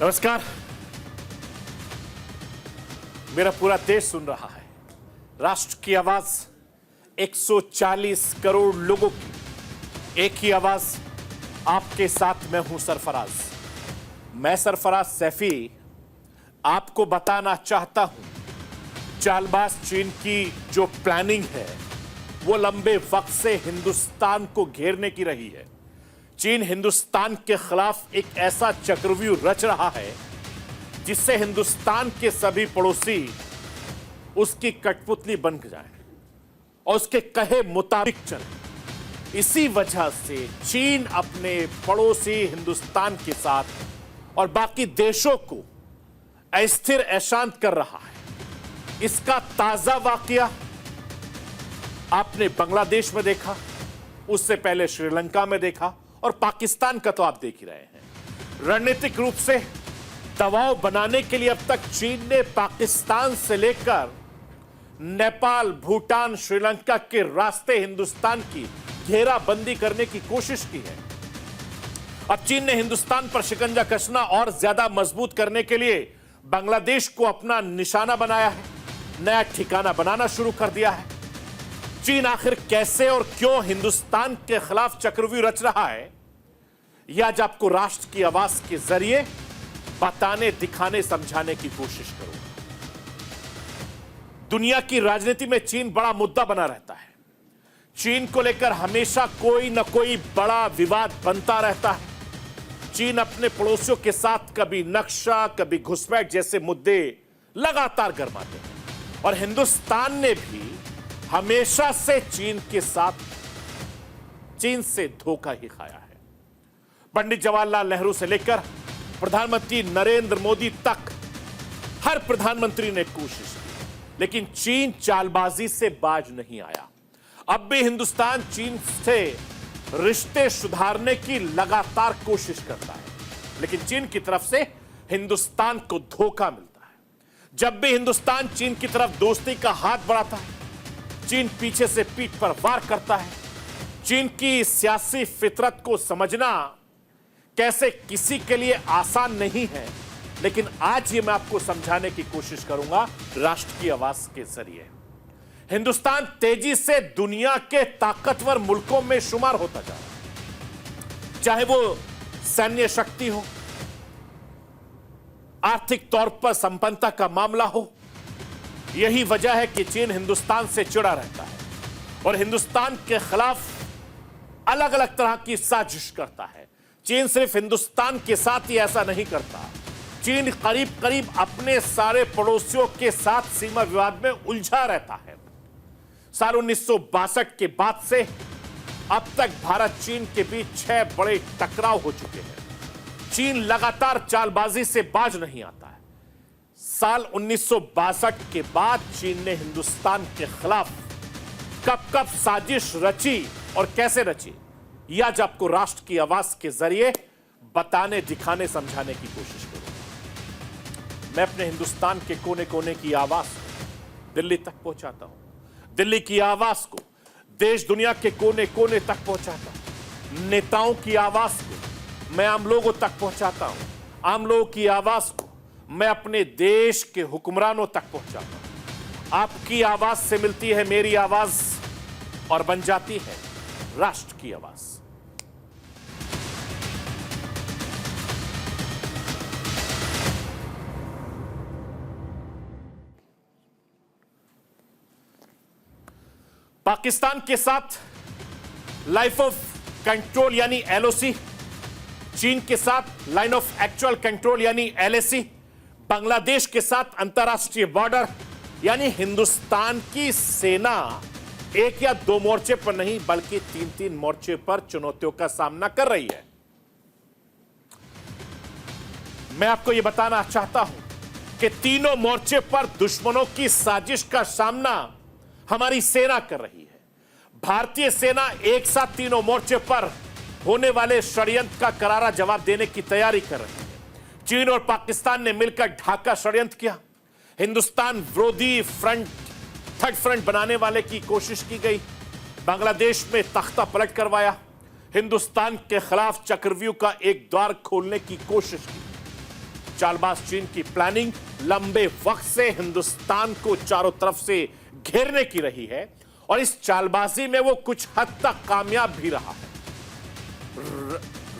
नमस्कार। मेरा पूरा देश सुन रहा है। राष्ट्र की आवाज 140 करोड़ लोगों की एक ही आवाज। आपके साथ मैं हूं सरफराज। मैं सरफराज सैफी आपको बताना चाहता हूं, चालबाज चीन की जो प्लानिंग है वो लंबे वक्त से हिंदुस्तान को घेरने की रही है। चीन हिंदुस्तान के खिलाफ एक ऐसा चक्रव्यूह रच रहा है जिससे हिंदुस्तान के सभी पड़ोसी उसकी कठपुतली बन जाएं और उसके कहे मुताबिक चले। इसी वजह से चीन अपने पड़ोसी हिंदुस्तान के साथ और बाकी देशों को अस्थिर अशांत कर रहा है। इसका ताजा वाकया आपने बांग्लादेश में देखा, उससे पहले श्रीलंका में देखा और पाकिस्तान का तो आप देख ही रहे हैं। रणनीतिक रूप से दबाव बनाने के लिए अब तक चीन ने पाकिस्तान से लेकर नेपाल, भूटान, श्रीलंका के रास्ते हिंदुस्तान की घेराबंदी करने की कोशिश की है। अब चीन ने हिंदुस्तान पर शिकंजा कसना और ज्यादा मजबूत करने के लिए बांग्लादेश को अपना निशाना बनाया है, नया ठिकाना बनाना शुरू कर दिया है। चीन आखिर कैसे और क्यों हिंदुस्तान के खिलाफ चक्रव्यूह रच रहा है, यह आज आपको राष्ट्र की आवाज के जरिए बताने, दिखाने, समझाने की कोशिश करूंगा। दुनिया की राजनीति में चीन बड़ा मुद्दा बना रहता है। चीन को लेकर हमेशा कोई न कोई बड़ा विवाद बनता रहता है। चीन अपने पड़ोसियों के साथ कभी नक्शा, कभी घुसपैठ जैसे मुद्दे लगातार गरमाते हैं और हिंदुस्तान ने भी हमेशा से चीन से धोखा ही खाया है। पंडित जवाहरलाल नेहरू से लेकर प्रधानमंत्री नरेंद्र मोदी तक हर प्रधानमंत्री ने कोशिश की, लेकिन चीन चालबाजी से बाज नहीं आया। अब भी हिंदुस्तान चीन से रिश्ते सुधारने की लगातार कोशिश करता है, लेकिन चीन की तरफ से हिंदुस्तान को धोखा मिलता है। जब भी हिंदुस्तान चीन की तरफ दोस्ती का हाथ बढ़ाता है, चीन पीछे से पीठ पर वार करता है। चीन की सियासी फितरत को समझना कैसे किसी के लिए आसान नहीं है, लेकिन आज ये मैं आपको समझाने की कोशिश करूंगा राष्ट्र की आवाज के जरिए। हिंदुस्तान तेजी से दुनिया के ताकतवर मुल्कों में शुमार होता जा रहा है, चाहे वो सैन्य शक्ति हो, आर्थिक तौर पर संपन्नता का मामला हो। यही वजह है कि चीन हिंदुस्तान से चिढ़ा रहता है और हिंदुस्तान के खिलाफ अलग अलग तरह की साजिश करता है। चीन सिर्फ हिंदुस्तान के साथ ही ऐसा नहीं करता, चीन करीब करीब अपने सारे पड़ोसियों के साथ सीमा विवाद में उलझा रहता है। साल 1962 के बाद से अब तक भारत चीन के बीच 6 बड़े टकराव हो चुके हैं। चीन लगातार चालबाजी से बाज नहीं आता है। साल 1962 के बाद चीन ने हिंदुस्तान के खिलाफ कब कब साजिश रची और कैसे रची, यह आज आपको राष्ट्र की आवाज के जरिए बताने, दिखाने, समझाने की कोशिश करूंगा। मैं अपने हिंदुस्तान के कोने कोने की आवाज को दिल्ली तक पहुंचाता हूं, दिल्ली की आवाज को देश दुनिया के कोने कोने तक पहुंचाता हूं। नेताओं की आवाज को मैं आम लोगों तक पहुंचाता हूं, आम लोगों की आवाज को मैं अपने देश के हुक्मरानों तक पहुंचाता हूं। आपकी आवाज से मिलती है मेरी आवाज और बन जाती है राष्ट्र की आवाज। पाकिस्तान के साथ लाइन ऑफ कंट्रोल यानी एलओसी, चीन के साथ लाइन ऑफ एक्चुअल कंट्रोल यानी एलएसी, बांग्लादेश के साथ अंतरराष्ट्रीय बॉर्डर, यानी हिंदुस्तान की सेना एक या दो मोर्चे पर नहीं बल्कि 3-3 मोर्चे पर चुनौतियों का सामना कर रही है। मैं आपको यह बताना चाहता हूं कि तीनों मोर्चे पर दुश्मनों की साजिश का सामना हमारी सेना कर रही है। भारतीय सेना एक साथ तीनों मोर्चे पर होने वाले षड्यंत्र का करारा जवाब देने की तैयारी कर रही है। चीन और पाकिस्तान ने मिलकर ढाका षड्यंत्र किया, हिंदुस्तान विरोधी फ्रंट, थर्ड फ्रंट बनाने वाले की कोशिश की गई, बांग्लादेश में तख्ता पलट करवाया, हिंदुस्तान के खिलाफ चक्रव्यूह का एक द्वार खोलने की कोशिश की। चालबाज चीन की प्लानिंग लंबे वक्त से हिंदुस्तान को चारों तरफ से घेरने की रही है और इस चालबाजी में वो कुछ हद तक कामयाब भी रहा है।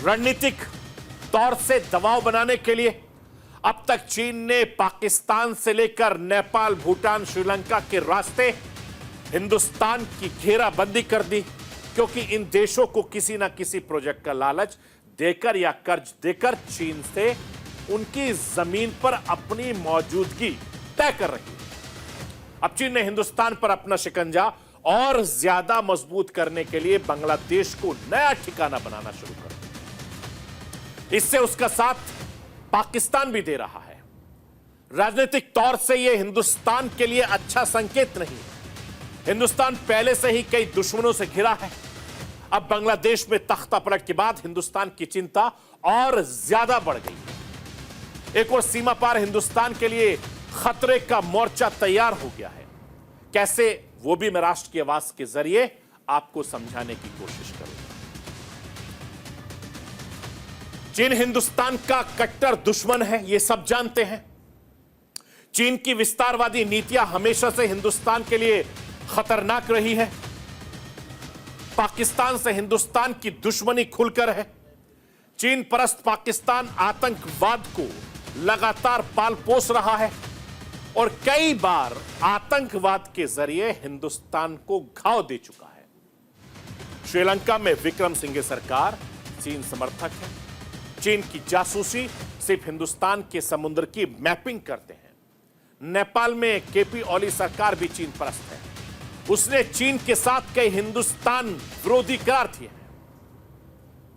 रणनीतिक तौर से दबाव बनाने के लिए अब तक चीन ने पाकिस्तान से लेकर नेपाल, भूटान, श्रीलंका के रास्ते हिंदुस्तान की घेराबंदी कर दी, क्योंकि इन देशों को किसी ना किसी प्रोजेक्ट का लालच देकर या कर्ज देकर चीन से उनकी जमीन पर अपनी मौजूदगी तय कर रही है। अब चीन ने हिंदुस्तान पर अपना शिकंजा और ज्यादा मजबूत करने के लिए बांग्लादेश को नया ठिकाना बनाना शुरू कर दिया। इससे उसका साथ पाकिस्तान भी दे रहा है। राजनीतिक तौर से यह हिंदुस्तान के लिए अच्छा संकेत नहीं है। हिंदुस्तान पहले से ही कई दुश्मनों से घिरा है। अब बांग्लादेश में तख्ता पलट के बाद हिंदुस्तान की चिंता और ज्यादा बढ़ गई है। एक और सीमा पार हिंदुस्तान के लिए खतरे का मोर्चा तैयार हो गया है। कैसे, वो भी मैं राष्ट्र की आवाज के जरिए आपको समझाने की कोशिश करूंगा। चीन हिंदुस्तान का कट्टर दुश्मन है, ये सब जानते हैं। चीन की विस्तारवादी नीतियां हमेशा से हिंदुस्तान के लिए खतरनाक रही है। पाकिस्तान से हिंदुस्तान की दुश्मनी खुलकर है। चीन परस्त पाकिस्तान आतंकवाद को लगातार पाल पोस रहा है और कई बार आतंकवाद के जरिए हिंदुस्तान को घाव दे चुका है। श्रीलंका में विक्रम सिंघे सरकार चीन समर्थक है। चीन की जासूसी सिर्फ हिंदुस्तान के समुद्र की मैपिंग करते हैं। नेपाल में केपी ओली सरकार भी चीन परस्त है। उसने चीन के साथ कई हिंदुस्तान विरोधी करार किए हैं।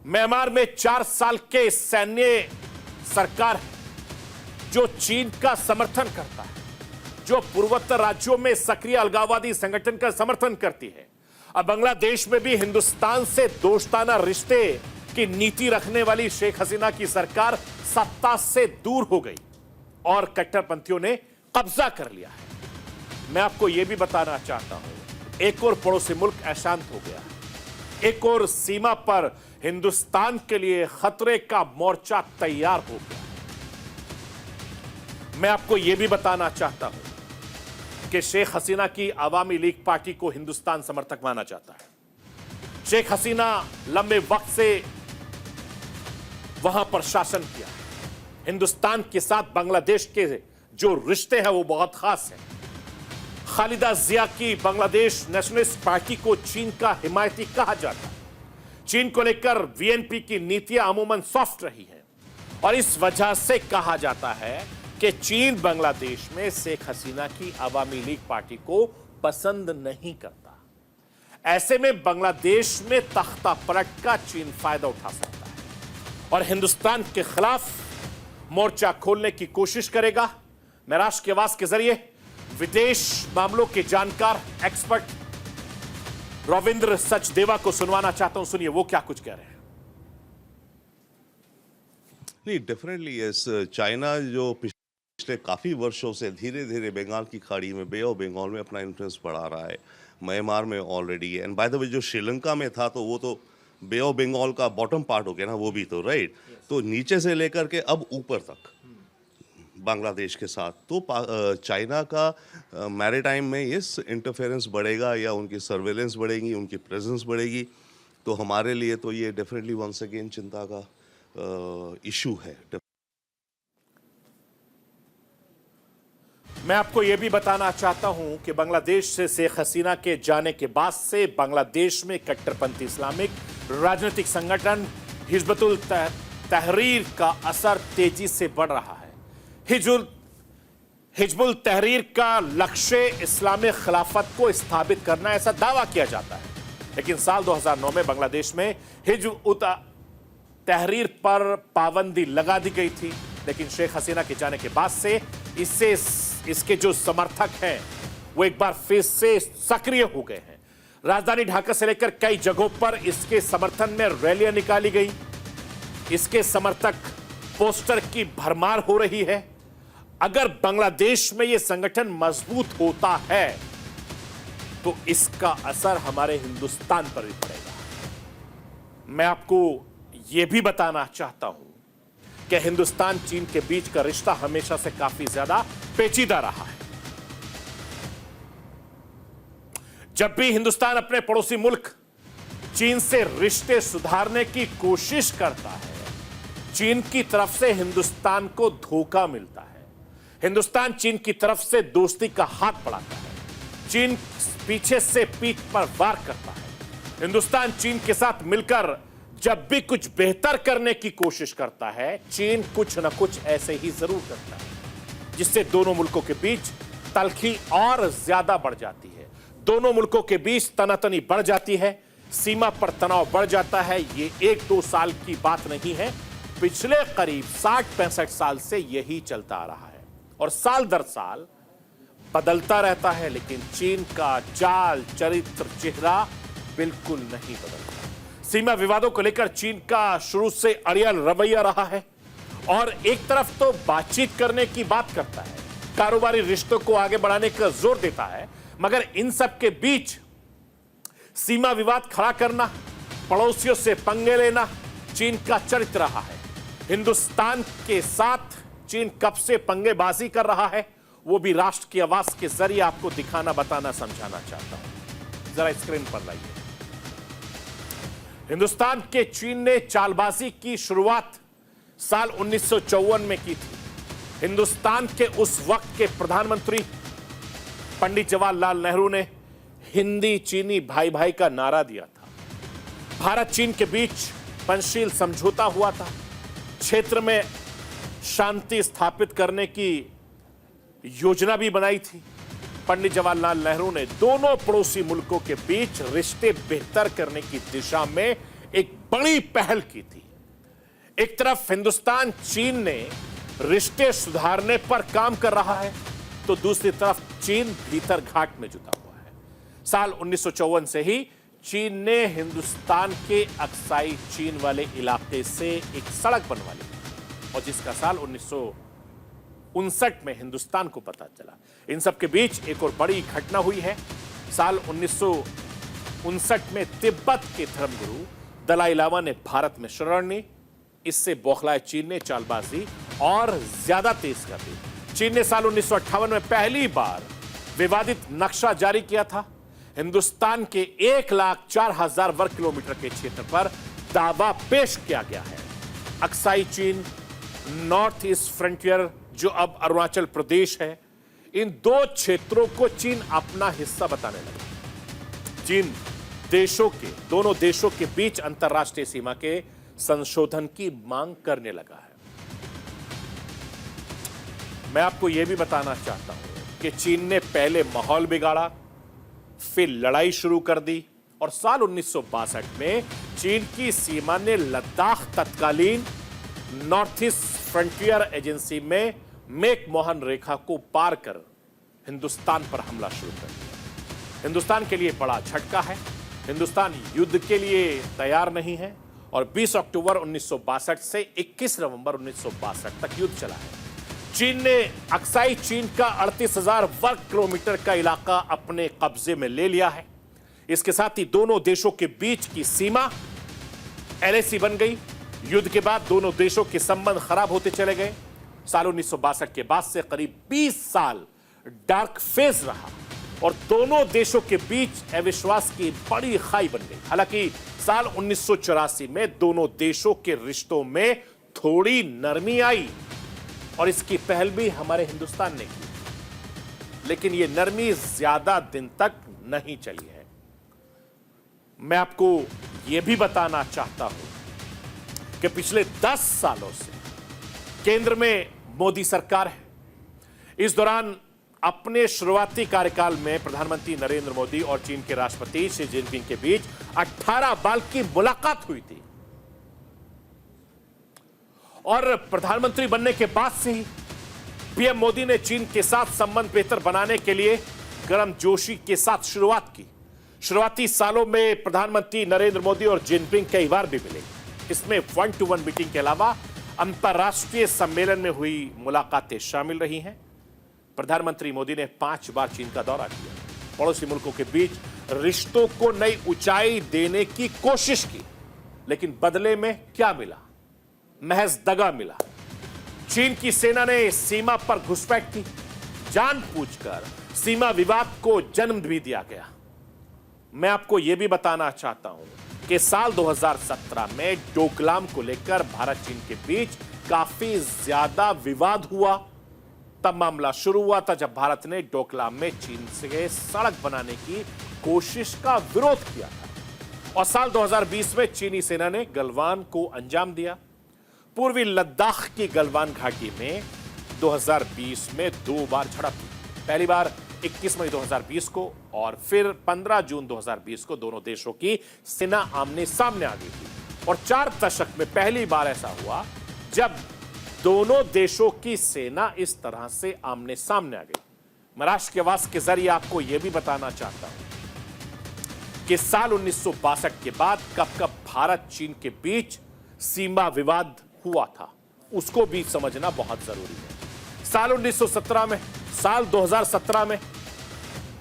म्यांमार में 4 साल के सैन्य सरकार है जो चीन का समर्थन करता है, जो पूर्वोत्तर राज्यों में सक्रिय अलगाववादी संगठन का समर्थन करती है। अब बांग्लादेश में भी हिंदुस्तान से दोस्ताना रिश्ते की नीति रखने वाली शेख हसीना की सरकार सत्ता से दूर हो गई और कट्टरपंथियों ने कब्जा कर लिया है। मैं आपको यह भी बताना चाहता हूं, एक और पड़ोसी मुल्क अशांत हो गया, एक और सीमा पर हिंदुस्तान के लिए खतरे का मोर्चा तैयार हो गया। मैं आपको यह भी बताना चाहता हूं कि शेख हसीना की अवामी लीग पार्टी को हिंदुस्तान समर्थक माना जाता है। शेख हसीना लंबे वक्त से वहां पर शासन किया। हिंदुस्तान के साथ बांग्लादेश के जो रिश्ते हैं वो बहुत खास हैं। खालिदा जिया की बांग्लादेश नेशनलिस्ट पार्टी को चीन का हिमायती कहा जाता है। चीन को लेकर वीएनपी की नीतियां अमूमन सॉफ्ट रही हैं और इस वजह से कहा जाता है कि चीन बांग्लादेश में शेख हसीना की अवामी लीग पार्टी को पसंद नहीं करता। ऐसे में बांग्लादेश में तख्ता पलट का चीन फायदा उठा सकता है और हिंदुस्तान के खिलाफ मोर्चा खोलने की कोशिश करेगा। मैं राष्ट्र की आवाज के जरिए विदेश मामलों के जानकार एक्सपर्ट रविंद्र सचदेवा को सुनवाना चाहता हूं। सुनिए वो क्या कुछ कह रहे हैं। नहीं, डेफिनेटली यस। चाइना जो पिछले काफ़ी वर्षों से धीरे धीरे बंगाल की खाड़ी में, बे ऑफ बंगाल में अपना इन्फ्लुएंस बढ़ा रहा है। म्यांमार में ऑलरेडी है, एंड बाय द वे जो श्रीलंका में था तो वो तो बे ऑफ बंगाल का बॉटम पार्ट हो गया ना, वो भी तो राइट। तो नीचे से लेकर के अब ऊपर तक बांग्लादेश के साथ तो चाइना का मैरीटाइम में यस इंटरफेरेंस बढ़ेगा या उनकी सर्वेलेंस बढ़ेगी, उनकी प्रेजेंस बढ़ेगी। तो हमारे लिए तो ये डेफिनेटली वंस अगेन चिंता का इशू है। मैं आपको यह भी बताना चाहता हूं कि बांग्लादेश से शेख हसीना के जाने के बाद से बांग्लादेश में कट्टरपंथी इस्लामिक राजनीतिक संगठन हिजबुल तहरीर का असर तेजी से बढ़ रहा है। हिजबुल तहरीर का लक्ष्य इस्लामिक खिलाफत को स्थापित करना, ऐसा दावा किया जाता है। लेकिन साल 2009 में बांग्लादेश में हिजबुल तहरीर पर पाबंदी लगा दी गई थी, लेकिन शेख हसीना के जाने के बाद से इसके जो समर्थक हैं वो एक बार फिर से सक्रिय हो गए हैं। राजधानी ढाका से लेकर कई जगहों पर इसके समर्थन में रैलियां निकाली गई। इसके समर्थक पोस्टर की भरमार हो रही है। अगर बांग्लादेश में यह संगठन मजबूत होता है तो इसका असर हमारे हिंदुस्तान पर भी पड़ेगा। मैं आपको यह भी बताना चाहता हूं कि हिंदुस्तान चीन के बीच का रिश्ता हमेशा से काफी ज्यादा पेचीदा रहा है। जब भी हिंदुस्तान अपने पड़ोसी मुल्क चीन से रिश्ते सुधारने की कोशिश करता है, चीन की तरफ से हिंदुस्तान को धोखा मिलता है। हिंदुस्तान चीन की तरफ से दोस्ती का हाथ बढ़ाता है, चीन पीछे से पीठ पर वार करता है। हिंदुस्तान चीन के साथ मिलकर जब भी कुछ बेहतर करने की कोशिश करता है, चीन कुछ न कुछ ऐसे ही जरूर करता है, जिससे दोनों मुल्कों के बीच तलखी और ज्यादा बढ़ जाती है। दोनों मुल्कों के बीच तनातनी बढ़ जाती है, सीमा पर तनाव बढ़ जाता है। ये 1-2 साल की बात नहीं है, पिछले करीब 60-65 साल से यही चलता आ रहा है और साल दर साल बदलता रहता है, लेकिन चीन का चाल चरित्र चेहरा बिल्कुल नहीं बदलता। सीमा विवादों को लेकर चीन का शुरू से अड़ियल रवैया रहा है और एक तरफ तो बातचीत करने की बात करता है, कारोबारी रिश्तों को आगे बढ़ाने का जोर देता है, मगर इन सब के बीच सीमा विवाद खड़ा करना, पड़ोसियों से पंगे लेना चीन का चरित्र रहा है। हिंदुस्तान के साथ चीन कब से पंगेबाजी कर रहा है, वो भी राष्ट्र की आवाज के जरिए आपको दिखाना, बताना, समझाना चाहता हूं। जरा स्क्रीन पर लाइए। हिंदुस्तान के चीन ने चालबाजी की शुरुआत साल 1954 में की थी। हिंदुस्तान के उस वक्त के प्रधानमंत्री पंडित जवाहरलाल नेहरू ने हिंदी चीनी भाई भाई का नारा दिया था। भारत चीन के बीच पंचशील समझौता हुआ था। क्षेत्र में शांति स्थापित करने की योजना भी बनाई थी। पंडित जवाहरलाल नेहरू ने दोनों पड़ोसी मुल्कों के बीच रिश्ते बेहतर करने की दिशा में एक बड़ी पहल की थी। एक तरफ हिंदुस्तान चीन ने रिश्ते सुधारने पर काम कर रहा है, तो दूसरी तरफ चीन भीतर घाट में जुटा हुआ है। साल 1954 से ही चीन ने हिंदुस्तान के अक्साई चीन वाले इलाके से एक सड़क बनवा ली और जिसका साल 1959 में हिंदुस्तान को पता चला। इन सब के बीच एक और बड़ी घटना हुई है। साल 1959 में तिब्बत के धर्मगुरु दलाई लामा ने भारत में शरण ली। इससे बौखलाए चीन ने चालबाजी और ज्यादा तेज कर दी। चीन ने साल 1958 में पहली बार विवादित नक्शा जारी किया था। हिंदुस्तान के 1,04,000 वर्ग किलोमीटर के क्षेत्र पर दावा पेश किया गया है। अक्साई चीन, नॉर्थ ईस्ट फ्रंटियर जो अब अरुणाचल प्रदेश है, इन दो क्षेत्रों को चीन अपना हिस्सा बताने लगा। चीन दोनों देशों के बीच अंतरराष्ट्रीय सीमा के संशोधन की मांग करने लगा है। मैं आपको यह भी बताना चाहता हूं कि चीन ने पहले माहौल बिगाड़ा, फिर लड़ाई शुरू कर दी और साल 1962 में चीन की सीमा ने लद्दाख तत्कालीन नॉर्थ ईस्ट फ्रंटियर एजेंसी में मैकमोहन रेखा को पार कर हिंदुस्तान पर हमला शुरू कर दिया। हिंदुस्तान के लिए बड़ा झटका है। हिंदुस्तान युद्ध के लिए तैयार नहीं है और 20 अक्टूबर 1962 से 21 नवंबर 1962 तक युद्ध चला है। चीन ने अक्साई चीन का 38,000 वर्ग किलोमीटर का इलाका अपने कब्जे में ले लिया है। इसके साथ ही दोनों देशों के बीच की सीमा एलएसी बन गई। युद्ध के बाद दोनों देशों के संबंध खराब होते चले गए। साल 1962 के बाद से करीब 20 साल डार्क फेज रहा और दोनों देशों के बीच अविश्वास की बड़ी खाई बन गई। हालांकि साल 1984 में दोनों देशों के रिश्तों में थोड़ी नरमी आई और इसकी पहल भी हमारे हिंदुस्तान ने की, लेकिन यह नरमी ज्यादा दिन तक नहीं चली है। मैं आपको यह भी बताना चाहता हूं कि पिछले 10 सालों से केंद्र में मोदी सरकार है। इस दौरान अपने शुरुआती कार्यकाल में प्रधानमंत्री नरेंद्र मोदी और चीन के राष्ट्रपति शी जिनपिंग के बीच 18 बार की मुलाकात हुई थी और प्रधानमंत्री बनने के बाद से ही पीएम मोदी ने चीन के साथ संबंध बेहतर बनाने के लिए गर्मजोशी के साथ शुरुआत की। शुरुआती सालों में प्रधानमंत्री नरेंद्र मोदी और जिनपिंग कई बार भी मिले। इसमें 1-to-1 मीटिंग के अलावा अंतर्राष्ट्रीय सम्मेलन में हुई मुलाकातें शामिल रही हैं। प्रधानमंत्री मोदी ने 5 बार चीन का दौरा किया, पड़ोसी मुल्कों के बीच रिश्तों को नई ऊंचाई देने की कोशिश की, लेकिन बदले में क्या मिला? महज दगा मिला। चीन की सेना ने सीमा पर घुसपैठ की। जानबूझकर सीमा विवाद को जन्म भी दिया गया। मैं आपको यह भी बताना चाहता हूं कि साल 2017 में डोकलाम को लेकर भारत चीन के बीच काफी ज्यादा विवाद हुआ। तब मामला शुरू हुआ था जब भारत ने डोकलाम में चीन से सड़क बनाने की कोशिश का विरोध किया था और साल 2020 में चीनी सेना ने गलवान को अंजाम दिया। पूर्वी लद्दाख की गलवान घाटी में 2020 में 2 बार झड़प हुई। पहली बार 21 मई 2020 को और फिर 15 जून 2020 को दोनों देशों की सेना आमने सामने आ गई थी और 4 दशक में पहली बार ऐसा हुआ जब दोनों देशों की सेना इस तरह से आमने सामने आ गई। मैं राष्ट्र की आवाज के जरिए आपको यह भी बताना चाहता हूं कि साल 1962 के बाद कब कब भारत चीन के बीच सीमा विवाद हुआ था, उसको भी समझना बहुत जरूरी है। साल 1917 में, साल 2017 में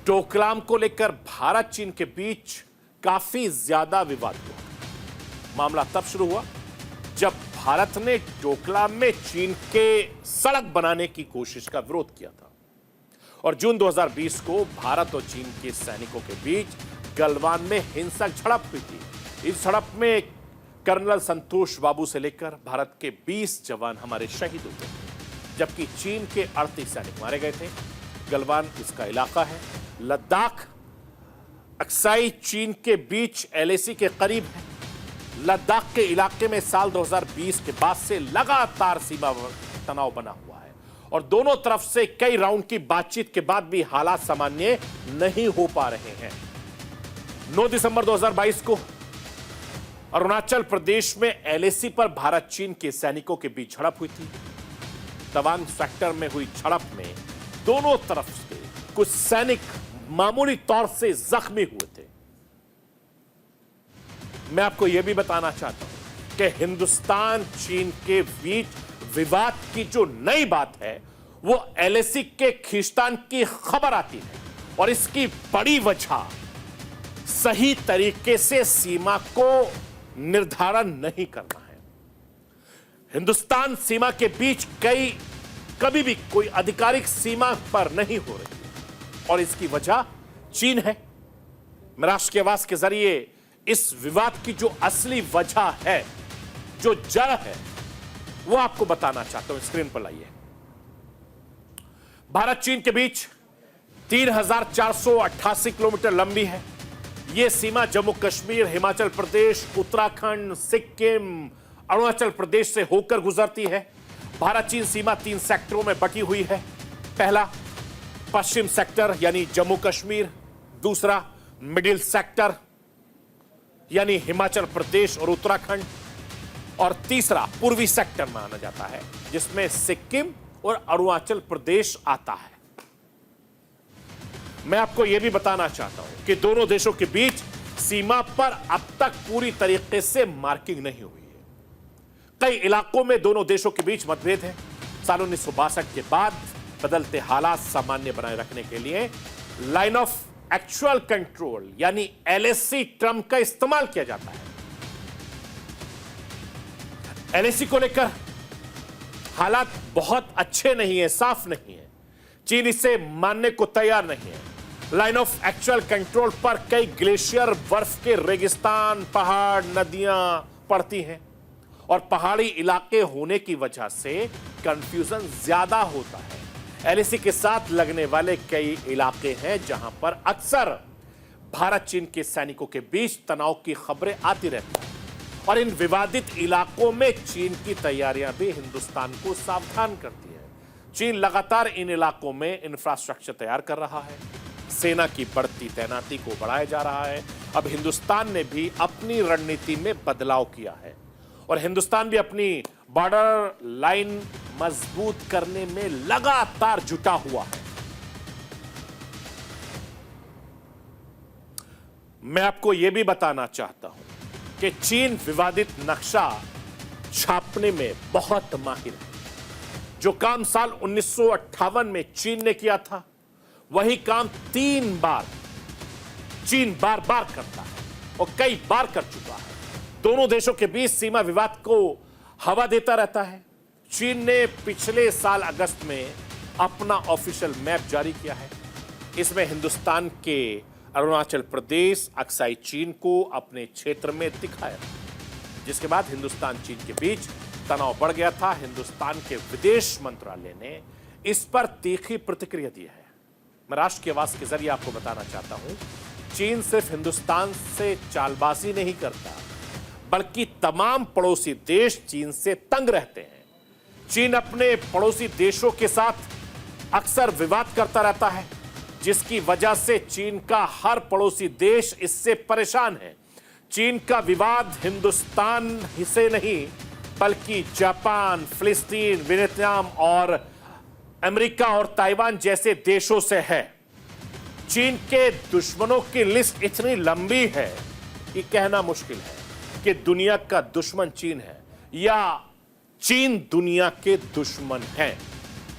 डोकलाम को लेकर भारत चीन के बीच काफी ज्यादा विवाद हुआ। मामला तब शुरू हुआ जब भारत ने डोकलाम में चीन के सड़क बनाने की कोशिश का विरोध किया था और जून 2020 को भारत और चीन के सैनिकों के बीच गलवान में हिंसक झड़प हुई थी। इस झड़प में कर्नल संतोष बाबू से लेकर भारत के 20 जवान हमारे शहीद हो गए, जबकि चीन के 38 सैनिक मारे गए थे। गलवान इसका इलाका है। लद्दाख अक्साई चीन के बीच एलएसी के करीब है। लद्दाख के इलाके में साल 2020 के बाद से लगातार सीमा तनाव बना हुआ है और दोनों तरफ से कई राउंड की बातचीत के बाद भी हालात सामान्य नहीं हो पा रहे हैं। 9 दिसंबर 2022 को अरुणाचल प्रदेश में एलएसी पर भारत चीन के सैनिकों के बीच झड़प हुई थी। तवांग सेक्टर में हुई झड़प में दोनों तरफ से कुछ सैनिक मामूली तौर से जख्मी हुए थे। मैं आपको यह भी बताना चाहता हूं कि हिंदुस्तान चीन के बीच विवाद की जो नई बात है वो एलएसी के खींचतान की खबर आती है और इसकी बड़ी वजह सही तरीके से सीमा को निर्धारण नहीं करना है। हिंदुस्तान सीमा के बीच कभी भी कोई आधिकारिक सीमा पर नहीं हो रही है और इसकी वजह चीन है। मैं राष्ट्र की आवाज के जरिए इस विवाद की जो असली वजह है, जो जड़ है, वो आपको बताना चाहता हूं। स्क्रीन पर लाइए। भारत चीन के बीच 3,488 किलोमीटर लंबी है। यह सीमा जम्मू कश्मीर, हिमाचल प्रदेश, उत्तराखंड, सिक्किम, अरुणाचल प्रदेश से होकर गुजरती है। भारत चीन सीमा 3 सेक्टरों में बटी हुई है। पहला पश्चिम सेक्टर यानी जम्मू कश्मीर, दूसरा मिडिल सेक्टर यानी हिमाचल प्रदेश और उत्तराखंड, और तीसरा पूर्वी सेक्टर माना जाता है जिसमें सिक्किम और अरुणाचल प्रदेश आता है। मैं आपको यह भी बताना चाहता हूं कि दोनों देशों के बीच सीमा पर अब तक पूरी तरीके से मार्किंग नहीं हुई है। कई इलाकों में दोनों देशों के बीच मतभेद है। साल 1962 के बाद बदलते हालात सामान्य बनाए रखने के लिए लाइन ऑफ एक्चुअल कंट्रोल यानी एलएसी टर्म का इस्तेमाल किया जाता है। एलएसी को लेकर हालात बहुत अच्छे नहीं है, साफ नहीं है। चीन इसे मानने को तैयार नहीं है। लाइन ऑफ एक्चुअल कंट्रोल पर कई ग्लेशियर, बर्फ के रेगिस्तान, पहाड़, नदियां पड़ती हैं और पहाड़ी इलाके होने की वजह से कंफ्यूजन ज्यादा होता है। एलएसी के साथ लगने वाले कई इलाके हैं जहां पर अक्सर भारत चीन के सैनिकों के बीच तनाव की खबरें आती रहती हैं और इन विवादित इलाकों में चीन की तैयारियां भी हिंदुस्तान को सावधान करती है। चीन लगातार इन इलाकों में इंफ्रास्ट्रक्चर तैयार कर रहा है। सेना की बढ़ती तैनाती को बढ़ाया जा रहा है। अब हिंदुस्तान ने भी अपनी रणनीति में बदलाव किया है और हिंदुस्तान भी अपनी बॉर्डर लाइन मजबूत करने में लगातार जुटा हुआ है। मैं आपको यह भी बताना चाहता हूं कि चीन विवादित नक्शा छापने में बहुत माहिर है। जो काम साल 1958 में चीन ने किया था वही काम 3 बार चीन बार बार करता है और कई बार कर चुका है। दोनों देशों के बीच सीमा विवाद को हवा देता रहता है। चीन ने पिछले साल अगस्त में अपना ऑफिशियल मैप जारी किया है। इसमें हिंदुस्तान के अरुणाचल प्रदेश अक्साई चीन को अपने क्षेत्र में दिखाया, जिसके बाद हिंदुस्तान चीन के बीच तनाव बढ़ गया था। हिंदुस्तान के विदेश मंत्रालय ने इस पर तीखी प्रतिक्रिया दी है। मैं राष्ट्र की आवाज के जरिए आपको बताना चाहता हूं, चीन सिर्फ हिंदुस्तान से चालबाजी नहीं करता, बल्कि तमाम पड़ोसी देश चीन से तंग रहते हैं। चीन अपने पड़ोसी देशों के साथ अक्सर विवाद करता रहता है, जिसकी वजह से चीन का हर पड़ोसी देश इससे परेशान है। चीन का विवाद हिंदुस्तान से नहीं, बल्कि जापान, फिलिस्तीन, वियतनाम और अमेरिका और ताइवान जैसे देशों से है। चीन के दुश्मनों की लिस्ट इतनी लंबी है कि कहना मुश्किल है कि दुनिया का दुश्मन चीन है या चीन दुनिया के दुश्मन है।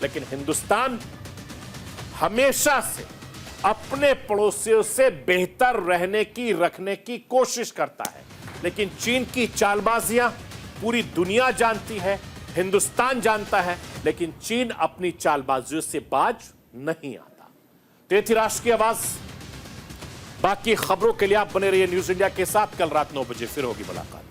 लेकिन हिंदुस्तान हमेशा से अपने पड़ोसियों से बेहतर रखने की कोशिश करता है। लेकिन चीन की चालबाजियां पूरी दुनिया जानती है, हिंदुस्तान जानता है, लेकिन चीन अपनी चालबाजियों से बाज नहीं आता। तो ये थी राष्ट्र की आवाज। बाकी खबरों के लिए आप बने रहिए न्यूज इंडिया के साथ। कल रात 9 बजे फिर होगी मुलाकात।